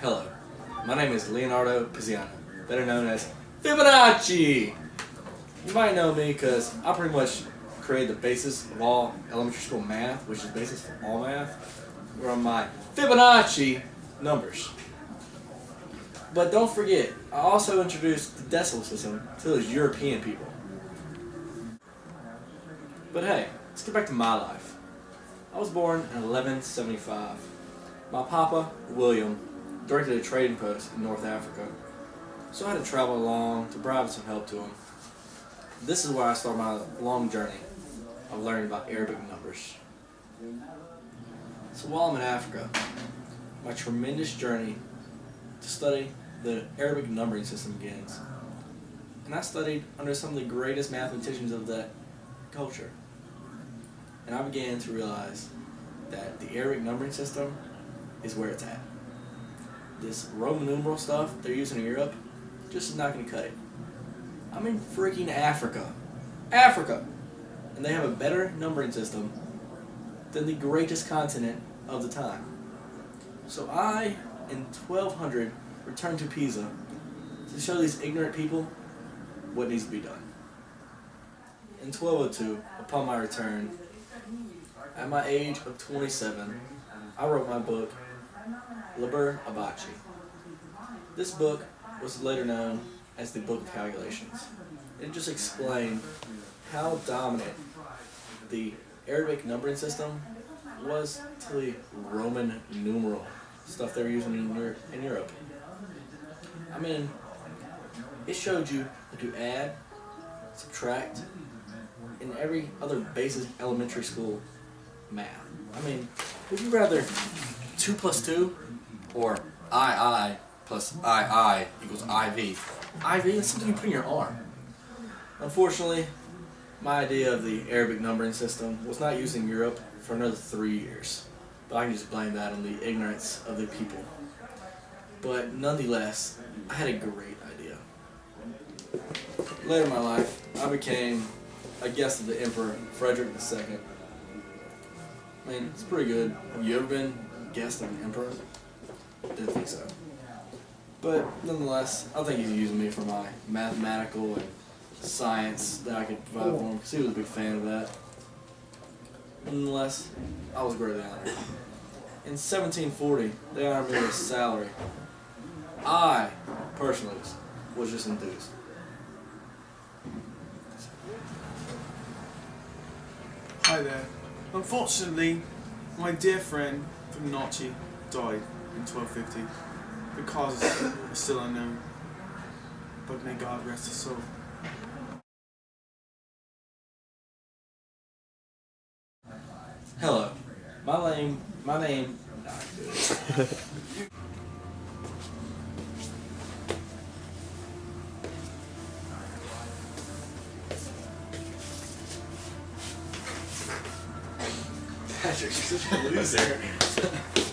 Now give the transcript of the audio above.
Hello, my name is Leonardo Pizziano, better known as Fibonacci. You might know me because I pretty much created the basis of all elementary school math, which is basis for all math, from my Fibonacci numbers. But don't forget, I also introduced the decimal system to those European people. But hey, let's get back to my life. I was born in 1175. My papa, William, directed a trading post in North Africa, so I had to travel along to provide some help to him. This is where I started my long journey of learning about Arabic numbers. So while I'm in Africa, my tremendous journey to study the Arabic numbering system begins. And I studied under some of the greatest mathematicians of that culture. And I began to realize that the Arabic numbering system is where it's at. This Roman numeral stuff they're using in Europe just is not going to cut it. I'm in freaking Africa. Africa! And they have a better numbering system than the greatest continent of the time. So I, in 1200, returned to Pisa to show these ignorant people what needs to be done. In 1202, upon my return, at my age of 27, I wrote my book, Liber Abaci. This book was later known as the Book of Calculations. It just explained how dominant the Arabic numbering system was to the Roman numeral stuff they were using in Europe. I mean, it showed you how to add, subtract, and every other basic elementary school math. I mean, would you rather 2 plus 2 or II plus II equals IV? IV is something you put in your arm. Unfortunately, my idea of the Arabic numbering system was not used in Europe for another 3 years. But I can just blame that on the ignorance of the people. But nonetheless, I had a great idea. Later in my life, I became a guest of the Emperor Frederick II. I mean, it's pretty good. Have you ever been a guest of an emperor? Didn't think so. But nonetheless, I think he's using me for my mathematical and science that I could provide for him, because he was a big fan of that. Nonetheless, I was greatly honored. In 1740, they honored me with a salary. I, personally, was just enthused. Hi there. Unfortunately, my dear friend Fibonacci died in 1250. The cause is still unknown, but may God rest his soul. Hello, my name. Patrick, you're such a loser.